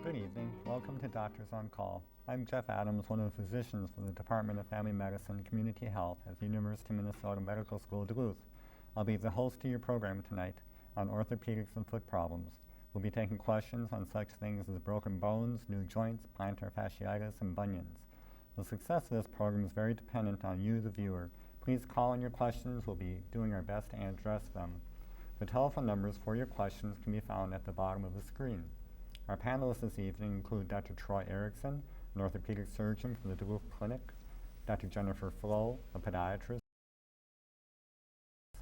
Good evening. Welcome to Doctors on Call. I'm Jeff Adams, one of the physicians from the Department of Family Medicine and Community Health at the University of Minnesota Medical School, Duluth. I'll be the host to your program tonight on orthopedics and foot problems. We'll be taking questions on such things as broken bones, new joints, plantar fasciitis, and bunions. The success of this program is very dependent on you, the viewer. Please call in your questions. We'll be doing our best to address them. The telephone numbers for your questions can be found at the bottom of the screen. Our panelists this evening include Dr. Troy Erickson, an orthopedic surgeon from the Duluth Clinic, Dr. Jennifer Flo, a podiatrist,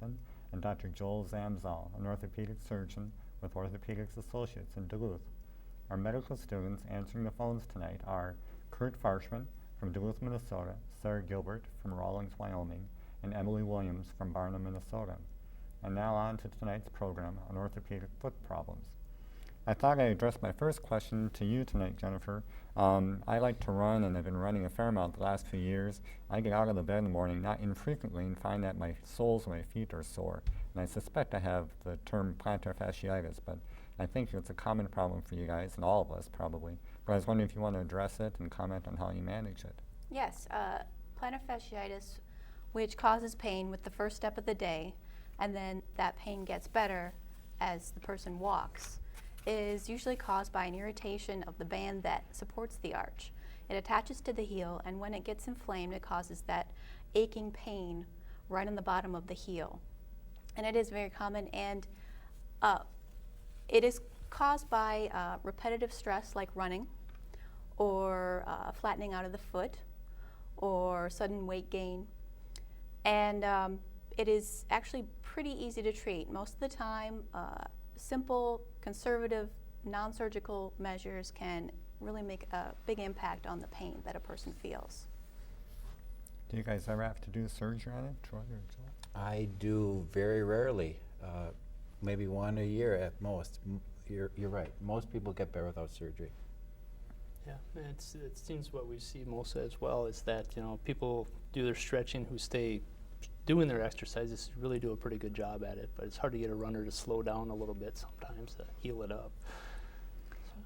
and Dr. Joel Zamzal, an orthopedic surgeon with Orthopedics Associates in Duluth. Our medical students answering the phones tonight are Kurt Farshman from Duluth, Minnesota, Sarah Gilbert from Rawlins, Wyoming, and Emily Williams from Barnum, Minnesota. And now on to tonight's program on orthopedic foot problems. I thought I'd address my first question to you tonight, Jennifer. I like to run, and I've been running a fair amount the last few years. I get out of the bed in the morning not infrequently and find that my soles of my feet are sore. And I suspect I have the term plantar fasciitis, but I think it's a common problem for you guys, and all of us probably. But I was wondering if you want to address it and comment on how you manage it. Yes, plantar fasciitis, which causes pain with the first step of the day, and then that pain gets better as the person walks, is usually caused by an irritation of the band that supports the arch. It attaches to the heel, and when it gets inflamed, it causes that aching pain right on the bottom of the heel. And it is very common, and it is caused by repetitive stress like running, or flattening out of the foot, or sudden weight gain. And it is actually pretty easy to treat. Most of the time, simple, conservative, non-surgical measures can really make a big impact on the pain that a person feels. Do you guys ever have to do surgery on it, Troy or Joel? I do very rarely, maybe one a year at most. You're right. Most people get better without surgery. Yeah, and it seems what we see most as well is that, you know, people do their stretching who stay doing their exercises, really do a pretty good job at it, but it's hard to get a runner to slow down a little bit sometimes to heal it up.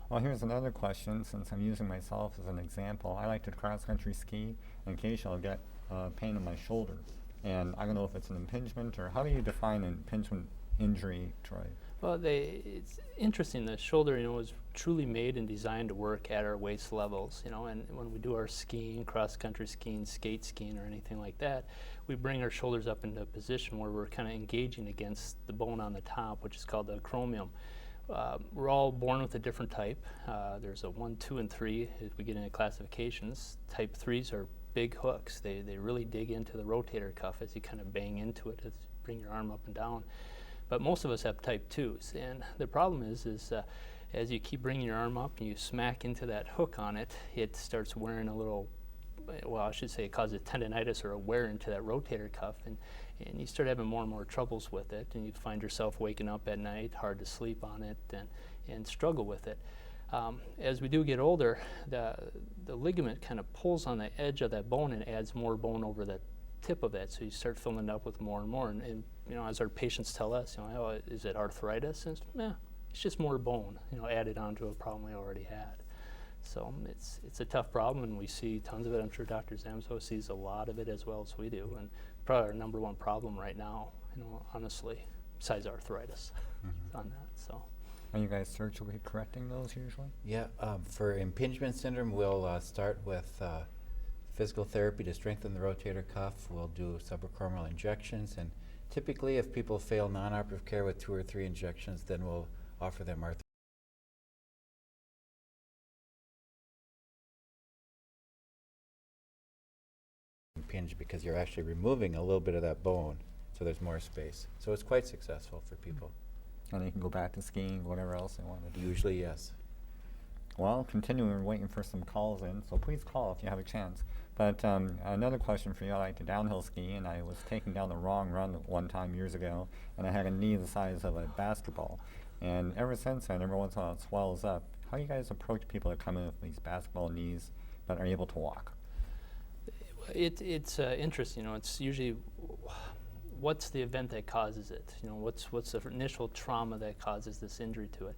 Well, here's another question, since I'm using myself as an example. I like to cross-country ski, and occasionally I'll get pain in my shoulder. And I don't know if it's an impingement, or how do you define an impingement injury, Troy? Well, it's interesting. The shoulder, you know, is truly made and designed to work at our waist levels, you know, and when we do our skiing, cross-country skiing, skate skiing, or anything like that, we bring our shoulders up into a position where we're kind of engaging against the bone on the top, which is called the acromion. We're all born with a different type. There's a 1, 2, and 3 if we get into classifications. Type 3s are big hooks. They really dig into the rotator cuff as you kind of bang into it, as you bring your arm up and down. But most of us have type 2s, and the problem is as you keep bringing your arm up and you smack into that hook on it, it starts wearing a little, well, I should say it causes tendonitis or a wear into that rotator cuff, and you start having more and more troubles with it, and you find yourself waking up at night, hard to sleep on it, and struggle with it. As we do get older, the ligament kind of pulls on the edge of that bone and adds more bone over the tip of that, so you start filling it up with more and more. And you know, as our patients tell us, you know, oh, is it arthritis? And it's just more bone, you know, added onto a problem we already had. So it's a tough problem, and we see tons of it. I'm sure Dr. Zamzo sees a lot of it as well as we do, and probably our number one problem right now, you know, honestly, besides arthritis, on that. So. Are you guys surgically correcting those usually? Yeah, for impingement syndrome, we'll start with physical therapy to strengthen the rotator cuff. We'll do subacromial injections, and typically if people fail non-operative care with 2 or 3 injections, then we'll offer them impinge, because you're actually removing a little bit of that bone, so there's more space. So it's quite successful for people. And they can go back to skiing, whatever else they want to do. Usually, yes. Well, continuing waiting for some calls in, so please call if you have a chance. But another question for you. I like to downhill ski, and I was taking down the wrong run one time years ago, and I had a knee the size of a basketball. And ever since then, every once in a while it swells up. How do you guys approach people that come in with these basketball knees but are able to walk? It's interesting. It's usually what's the event that causes it. What's the initial trauma that causes this injury to it.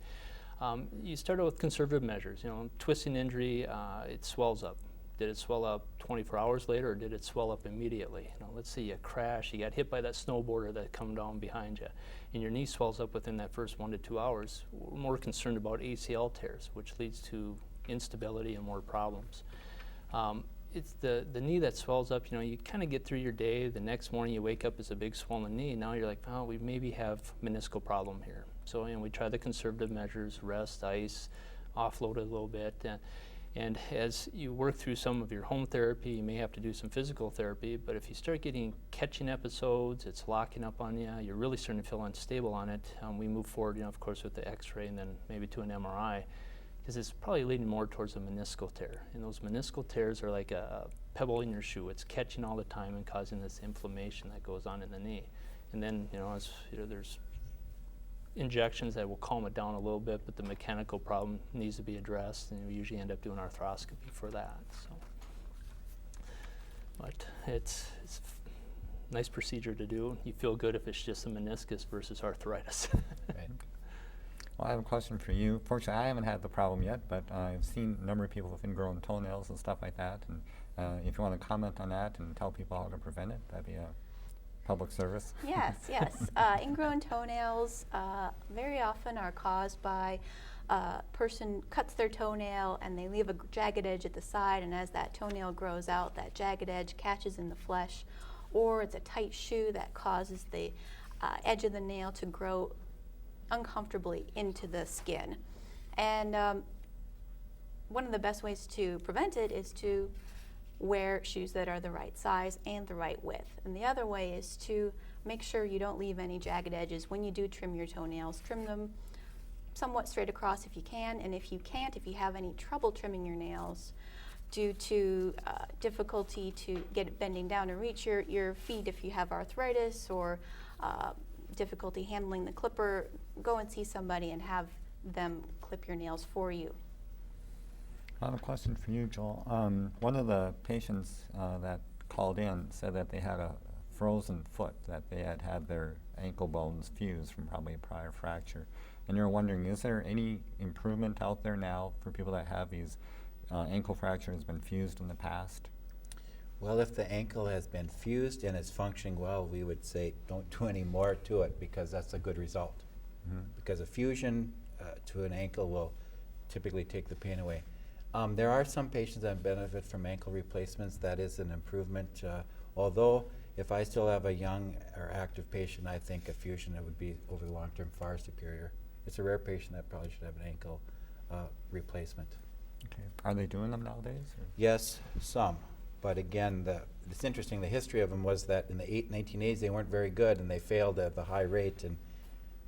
You start out with conservative measures. Twisting injury, it swells up. Did it swell up 24 hours later, or did it swell up immediately? Let's say you crash, you got hit by that snowboarder that come down behind you, and your knee swells up within that first 1 to 2 hours. We're more concerned about ACL tears, which leads to instability and more problems. It's the knee that swells up. You kind of get through your day. The next morning you wake up as a big swollen knee. Now you're like, oh, we maybe have meniscal problem here. So we try the conservative measures: rest, ice, offload it a little bit. And as you work through some of your home therapy, you may have to do some physical therapy. But if you start getting catching episodes, it's locking up on you, you're really starting to feel unstable on it, we move forward, of course, with the X-ray and then maybe to an MRI, because it's probably leading more towards a meniscal tear. And those meniscal tears are like a pebble in your shoe. It's catching all the time and causing this inflammation that goes on in the knee. And then, there's injections that will calm it down a little bit, but the mechanical problem needs to be addressed, and we usually end up doing arthroscopy for that. So, but it's a nice procedure to do. You feel good if it's just a meniscus versus arthritis. Right. Well, I have a question for you. Fortunately, I haven't had the problem yet, but I've seen a number of people with ingrown toenails and stuff like that. And if you want to comment on that and tell people how to prevent it, that'd be a public service. Yes. Ingrown toenails very often are caused by a person cuts their toenail and they leave a jagged edge at the side, and as that toenail grows out, that jagged edge catches in the flesh, or it's a tight shoe that causes the edge of the nail to grow uncomfortably into the skin. And one of the best ways to prevent it is to wear shoes that are the right size and the right width. And the other way is to make sure you don't leave any jagged edges when you do trim your toenails. Trim them somewhat straight across if you can, and if you can't, if you have any trouble trimming your nails due to difficulty to get it bending down to reach your feet, if you have arthritis or difficulty handling the clipper, go and see somebody and have them clip your nails for you. I have a question for you, Joel. One of the patients that called in said that they had a frozen foot, that they had had their ankle bones fused from probably a prior fracture. And you're wondering, is there any improvement out there now for people that have these ankle fractures been fused in the past? Well, if the ankle has been fused and is functioning well, we would say don't do any more to it, because that's a good result. Mm-hmm. Because a fusion to an ankle will typically take the pain away. There are some patients that benefit from ankle replacements. That is an improvement. Although, if I still have a young or active patient, I think a fusion would be over the long term far superior. It's a rare patient that probably should have an ankle replacement. Okay. Are they doing them nowadays? Or? Yes, some. But again, it's interesting. The history of them was that in the 1980s they weren't very good, and they failed at the high rate.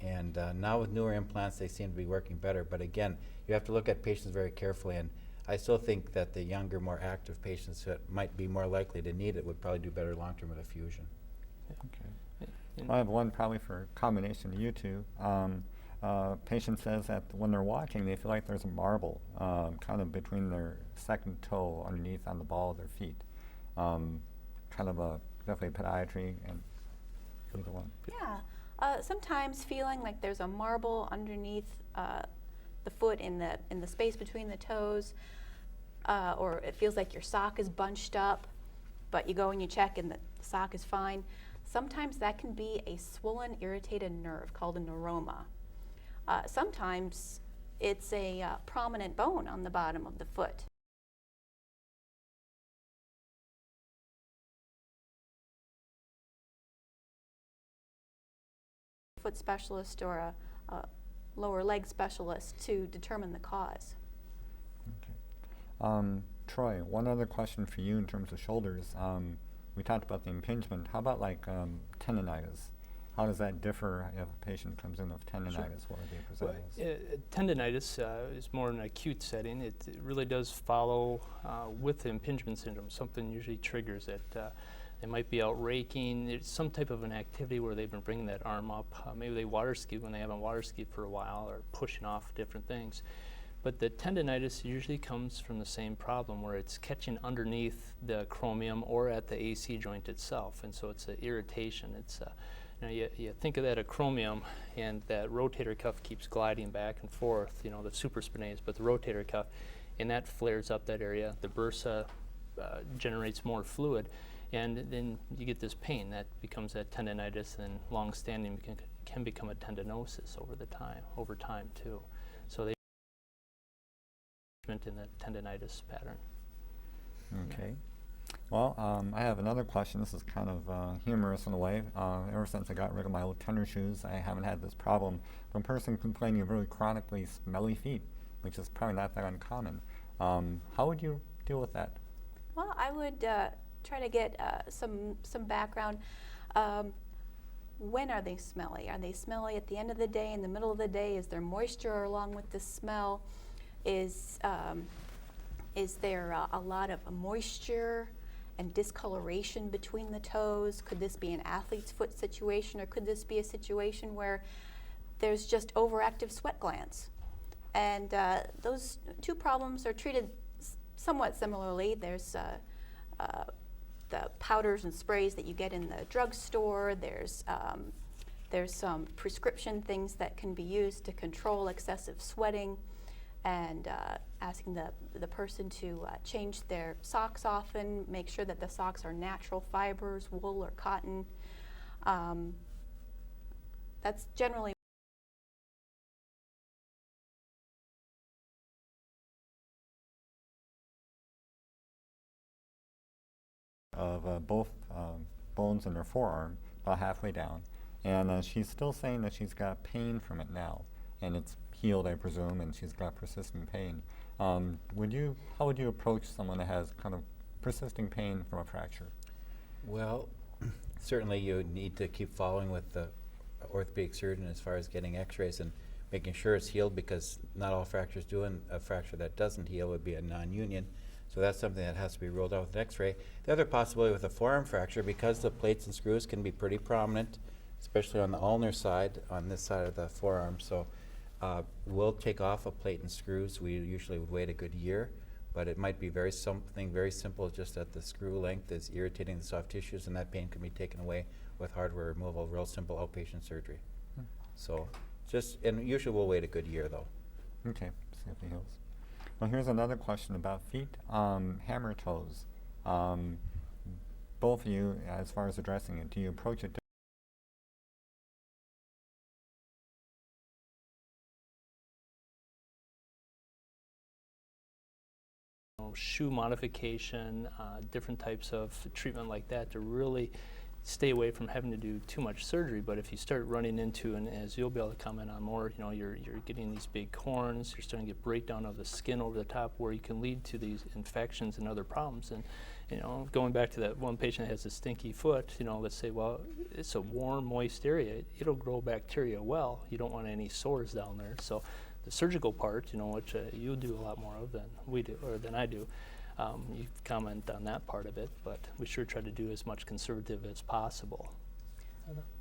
And now with newer implants, they seem to be working better. But again, you have to look at patients very carefully. And I still think that the younger, more active patients that might be more likely to need it would probably do better long-term with a fusion. Okay. I have one probably for a combination of you two. Patient says that when they're walking, they feel like there's a marble kind of between their second toe underneath on the ball of their feet. Kind of a definitely podiatry and either one. Yeah. Sometimes feeling like there's a marble underneath the foot in the space between the toes, or it feels like your sock is bunched up, but you go and you check and the sock is fine. Sometimes that can be a swollen, irritated nerve called a neuroma. Sometimes it's a prominent bone on the bottom of the foot. Foot specialist or a lower leg specialist to determine the cause. Okay. Troy, one other question for you in terms of shoulders. We talked about the impingement. How about like tendonitis? how does that differ if a patient comes in with tendinitis? What would be Well, presented? tendinitis is more an acute setting. It really does follow with the impingement syndrome. Something usually triggers it. They might be out raking. It's some type of an activity where they've been bringing that arm up. Maybe they water ski when they haven't water skied for a while, or pushing off different things. But the tendinitis usually comes from the same problem, where it's catching underneath the acromion or at the AC joint itself, and so it's an irritation. It's you think of that acromion, and that rotator cuff keeps gliding back and forth, the supraspinatus, but the rotator cuff, and that flares up that area. The bursa generates more fluid, and then you get this pain that becomes that tendinitis, and long-standing can become a tendinosis over time too. So they in the tendinitis pattern. Okay. Well, I have another question. This is kind of humorous in a way. Ever since I got rid of my old tennis shoes, I haven't had this problem. From a person complaining of really chronically smelly feet, which is probably not that uncommon. How would you deal with that? Well, I would try to get some background. When are they smelly? Are they smelly at the end of the day, in the middle of the day? Is there moisture along with the smell? Is there a lot of moisture and discoloration between the toes? Could this be an athlete's foot situation, or could this be a situation where there's just overactive sweat glands? And those two problems are treated somewhat similarly. There's the powders and sprays that you get in the drugstore. There's some prescription things that can be used to control excessive sweating, and asking the person to change their socks often, make sure that the socks are natural fibers, wool or cotton. That's generally of both bones in her forearm, about halfway down. And she's still saying that she's got pain from it now, and it's healed, I presume, and she's got persistent pain. How would you approach someone that has kind of persisting pain from a fracture? Well, certainly you need to keep following with the orthopedic surgeon as far as getting x-rays and making sure it's healed, because not all fractures do, and a fracture that doesn't heal would be a non-union. So that's something that has to be ruled out with an x-ray. The other possibility with a forearm fracture, because the plates and screws can be pretty prominent, especially on the ulnar side, on this side of the forearm. So we'll take off a plate and screws. We usually would wait a good year, but it might be something very simple, just that the screw length is irritating the soft tissues, and that pain can be taken away with hardware removal, real simple outpatient surgery. So and usually we'll wait a good year though. Okay, see if it heals. Well, here's another question about feet. Hammer toes. Both of you, as far as addressing it, do you approach it shoe modification, different types of treatment like that to really stay away from having to do too much surgery? But if you start running into, and as you'll be able to comment on more, you're getting these big corns, you're starting to get breakdown of the skin over the top, where you can lead to these infections and other problems. And going back to that one patient that has a stinky foot, let's say, well, it's a warm, moist area. It'll grow bacteria well. You don't want any sores down there. So the surgical part, which you do a lot more of than we do, or than I do, you comment on that part of it, but we sure try to do as much conservative as possible.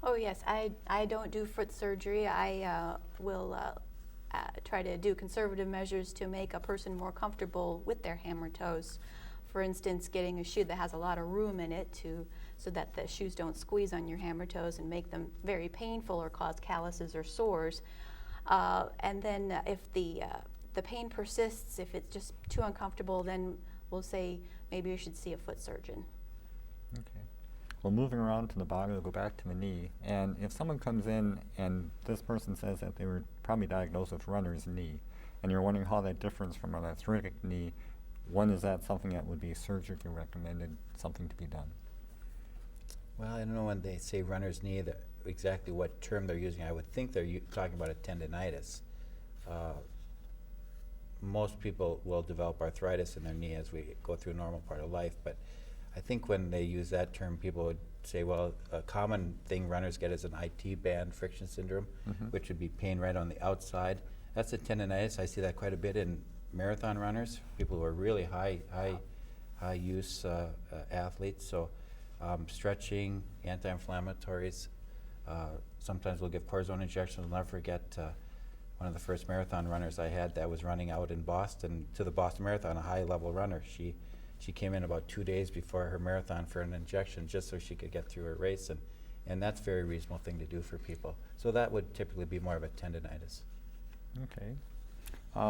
Oh yes, I don't do foot surgery. I will try to do conservative measures to make a person more comfortable with their hammer toes. For instance, getting a shoe that has a lot of room in it so that the shoes don't squeeze on your hammer toes and make them very painful or cause calluses or sores. And then if the pain persists, if it's just too uncomfortable, then we'll say maybe you should see a foot surgeon. Okay. Well, moving around to the body, we'll go back to the knee. And if someone comes in and this person says that they were probably diagnosed with runner's knee, and you're wondering how that differs from an arthritic knee, is that something that would be surgically recommended, something to be done? Well, I don't know when they say runner's knee exactly what term they're using. I would think they're talking about a tendinitis. Most people will develop arthritis in their knee as we go through a normal part of life, but I think when they use that term, people would say, well, a common thing runners get is an IT band friction syndrome, which would be pain right on the outside. That's a tendonitis. I see that quite a bit in marathon runners, people who are really high use athletes. So stretching, anti-inflammatories. Sometimes we'll give cortisone injections. I'll never forget one of the first marathon runners I had that was running out in Boston to the Boston Marathon, a high-level runner. She came in about 2 days before her marathon for an injection just so she could get through her race, and that's a very reasonable thing to do for people. So that would typically be more of a tendonitis. Okay.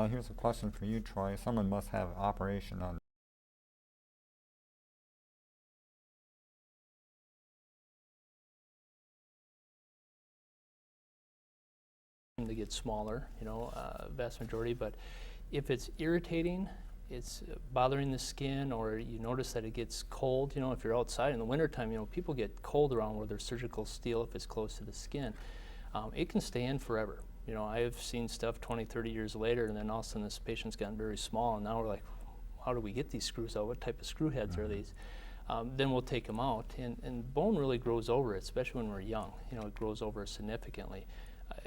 Here's a question for you, Troy. Someone must have operation on to get smaller, vast majority, but if it's irritating, it's bothering the skin, or you notice that it gets cold, if you're outside in the wintertime, people get cold around where there's surgical steel if it's close to the skin. It can stay in forever. I've seen stuff 20, 30 years later, and then all of a sudden this patient's gotten very small, and now we're like, how do we get these screws out? What type of screw heads are these? Then we'll take them out, and bone really grows over it, especially when we're young. It grows over significantly.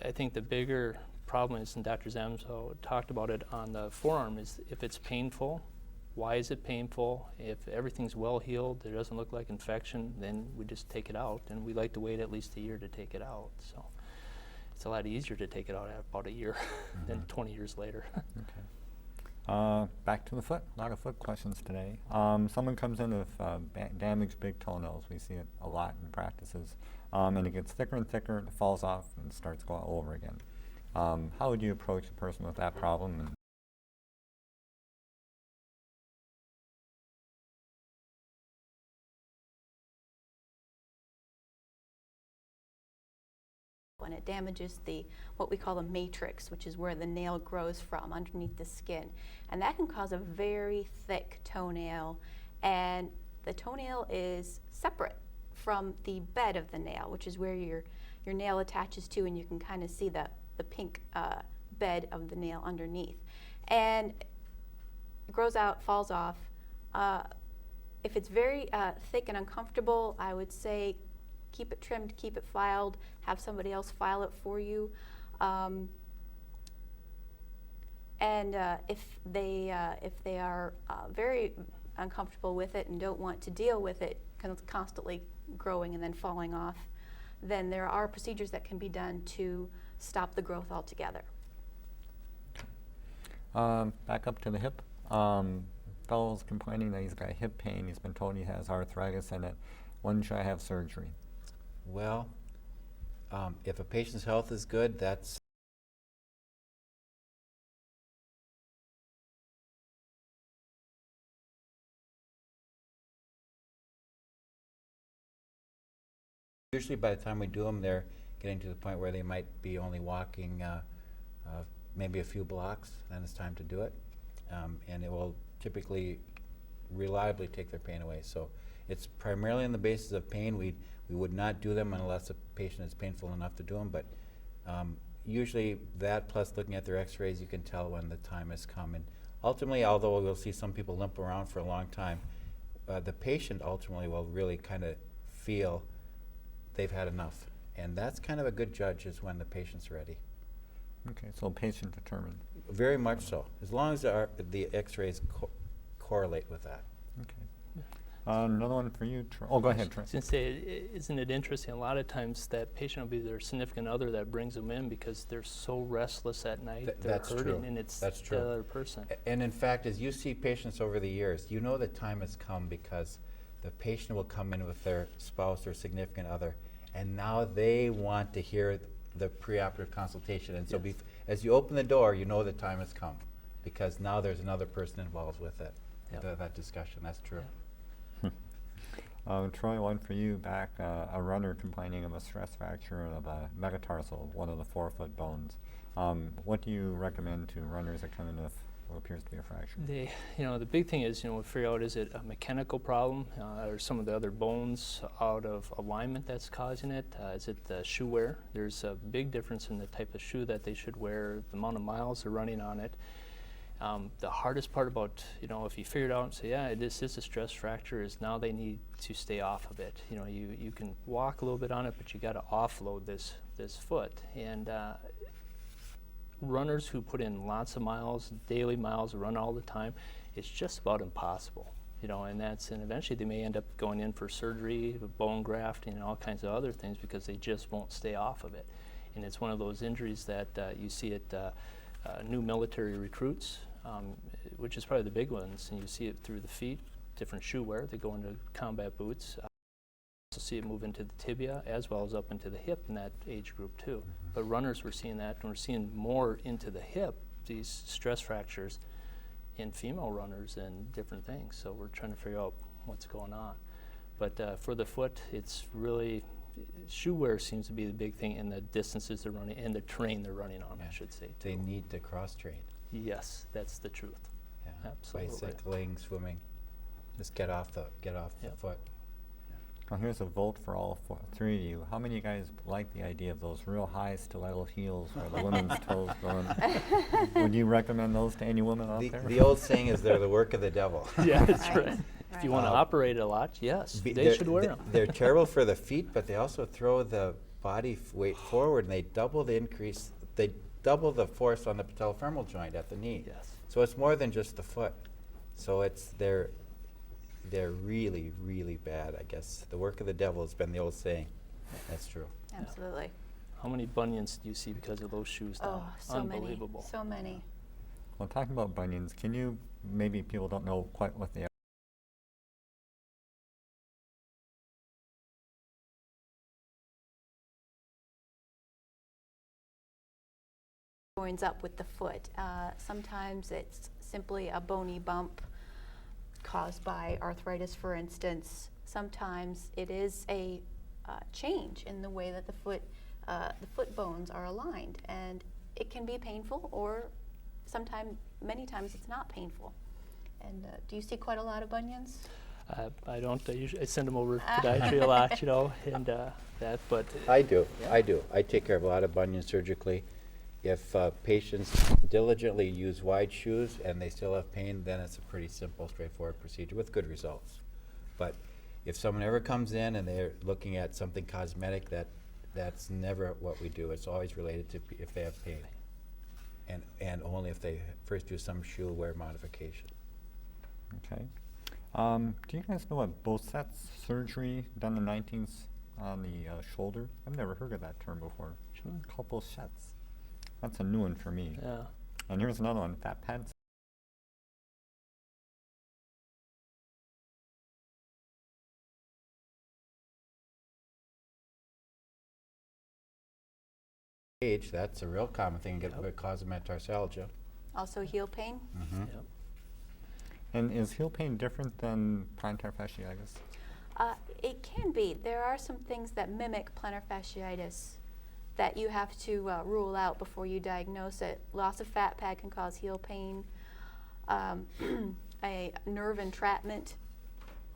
I think the bigger problem is, and Dr. Zamzo talked about it on the forearm, is if it's painful, why is it painful? If everything's well healed, there doesn't look like infection, then we just take it out, and we like to wait at least a year to take it out. So it's a lot easier to take it out at about a year than 20 years later. Okay. Back to the foot. A lot of foot questions today. Someone comes in with damaged big toenails. We see it a lot in practices. And it gets thicker and thicker, it falls off, and starts going all over again. How would you approach a person with that problem? When it damages what we call the matrix, which is where the nail grows from underneath the skin. And that can cause a very thick toenail, and the toenail is separate from the bed of the nail, which is where your nail attaches to, and you can kind of see the pink bed of the nail underneath. And it grows out, falls off. If it's very thick and uncomfortable, I would say keep it trimmed, keep it filed, have somebody else file it for you. And if they are very uncomfortable with it and don't want to deal with it constantly growing and then falling off, then there are procedures that can be done to stop the growth altogether. Back up to the hip. Fellow's complaining that he's got hip pain. He's been told he has arthritis in it. When should I have surgery? Well, if a patient's health is good, that's usually by the time we do them, they're getting to the point where they might be only walking maybe a few blocks, then it's time to do it. And it will typically reliably take their pain away. So it's primarily on the basis of pain. We would not do them unless a patient is painful enough to do them, but usually that plus looking at their x-rays, you can tell when the time has come. And ultimately, although we'll see some people limp around for a long time, the patient ultimately will really kind of feel they've had enough. And that's kind of a good judge, is when the patient's ready. Okay, so patient determined. Very much so, as long as the x-rays correlate with that. Okay. Another one for you, Troy. Oh, go ahead, Troy. I was going to say, isn't it interesting? A lot of times that patient will be their significant other that brings them in because they're so restless at night. They're That's hurting, true. and it's That's true. the other person. And in fact, as you see patients over the years, you know the time has come because the patient will come in with their spouse or significant other, and now they want to hear the preoperative consultation. And so as you open the door, you know the time has come because now there's another person involved with it, that discussion. That's true. Troy, one for you. Back, a runner complaining of a stress fracture of a metatarsal, one of the forefoot bones. What do you recommend to runners that come in with what appears to be a fracture? The big thing is, we figure out, is it a mechanical problem or some of the other bones out of alignment that's causing it? Is it the shoe wear? There's a big difference in the type of shoe that they should wear, the amount of miles they're running on it. The hardest part about, if you figure it out and say, yeah, this is a stress fracture, is now they need to stay off of it. You can walk a little bit on it, but you got to offload this foot. And runners who put in lots of miles, daily miles, run all the time, it's just about impossible. And eventually they may end up going in for surgery, bone grafting, and all kinds of other things because they just won't stay off of it. And it's one of those injuries that you see at new military recruits, which is probably the big ones, and you see it through the feet, different shoe wear. They go into combat boots. Also see it move into the tibia as well as up into the hip in that age group too. But runners, we're seeing that, and we're seeing more into the hip, these stress fractures in female runners and different things. So we're trying to figure out what's going on. But for the foot, it's really, shoe wear seems to be the big thing, and the distances they're running and the terrain they're running on, I should say, too. They need to cross-train. Yes, that's the truth. Yeah. Absolutely. Bicycling, swimming, just get off the foot. Well, here's a vote for all three of you. How many of you guys like the idea of those real high stiletto heels where the women's toes go in? Would you recommend those to any woman out there? The old saying is they're the work of the devil. Yeah, that's Right. right. If you want to operate a lot, yes, they should wear them. They're terrible for the feet, but they also throw the body weight forward, and they double the force on the patellofemoral joint at the knee. Yes. So it's more than just the foot. So they're really, really bad, I guess. The work of the devil has been the old saying. That's true. Absolutely. How many bunions do you see because of those shoes now? Oh, so Unbelievable. many. So many. Well, talking about bunions, can you, maybe people don't know quite what they are. Joins up with the foot. Sometimes it's simply a bony bump caused by arthritis, for instance. Sometimes it is a change in the way that the foot bones are aligned, and it can be painful, or many times it's not painful. And do you see quite a lot of bunions? I don't. I send them over to podiatry a lot, and that. But I do. Yeah. I take care of a lot of bunions surgically. If patients diligently use wide shoes and they still have pain, then it's a pretty simple, straightforward procedure with good results. But if someone ever comes in and they're looking at something cosmetic, that's never what we do. It's always related to if they have pain, and only if they first do some shoe wear modification. Okay. Do you guys know what Boset's surgery done in the 19th on the shoulder? I've never heard of that term before. Boset's. That's a new one for me. yeah. And here's another one, fat pads. Age, that's a real common thing, that causes metatarsalgia. Also heel pain? Mm-hmm. Yep. And is heel pain different than plantar fasciitis? It can be. There are some things that mimic plantar fasciitis that you have to rule out before you diagnose it. Loss of fat pad can cause heel pain. A nerve entrapment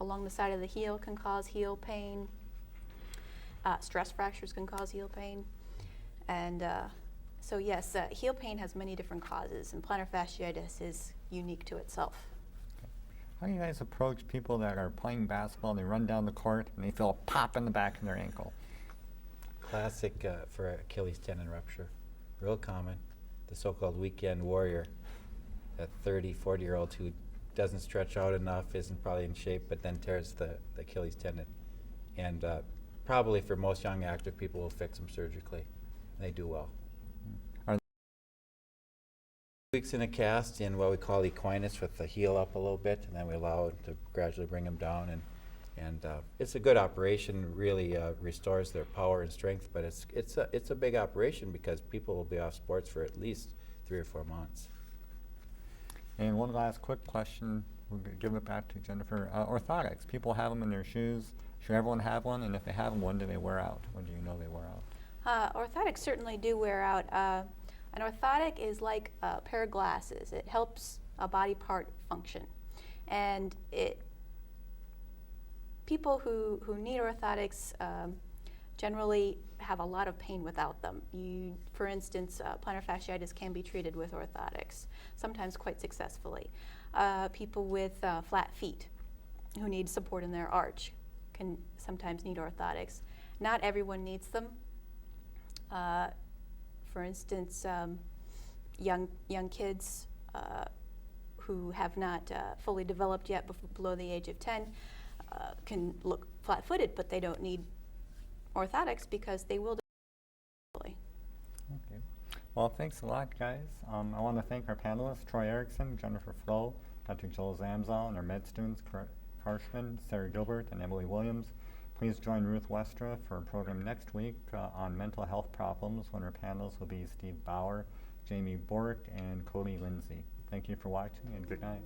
along the side of the heel can cause heel pain. Stress fractures can cause heel pain. And so yes, heel pain has many different causes, and plantar fasciitis is unique to itself. How do you guys approach people that are playing basketball and they run down the court and they feel a pop in the back of their ankle? Classic for Achilles tendon rupture. Real common. The so-called weekend warrior, that 30, 40-year-old who doesn't stretch out enough, isn't probably in shape, but then tears the Achilles tendon. And probably for most young active people, will fix them surgically. And they do well. Weeks in a cast in what we call equinus, with the heel up a little bit, and then we allow it to gradually bring them down. And it's a good operation, really restores their power and strength, but it's a big operation because people will be off sports for at least 3 or 4 months. And one last quick question, we'll give it back to Jennifer. Orthotics, people have them in their shoes. Should everyone have one? And if they have them, when do they wear out? When do you know they wear out? Orthotics certainly do wear out. An orthotic is like a pair of glasses. It helps a body part function. And people who need orthotics generally have a lot of pain without them. For instance, plantar fasciitis can be treated with orthotics, sometimes quite successfully. People with flat feet who need support in their arch can sometimes need orthotics. Not everyone needs them. For instance, young kids who have not fully developed yet below the age of 10 can look flat-footed, but they don't need orthotics because they will develop. Okay. Well, thanks a lot, guys. I want to thank our panelists, Troy Erickson, Jennifer Flo, Dr. Joel Zamzal, and our med students, Karshman, Sarah Gilbert, and Emily Williams. Please join Ruth Westra for a program next week on mental health problems when our panels will be Steve Bauer, Jamie Bork, and Cody Lindsay. Thank you for watching, and good night.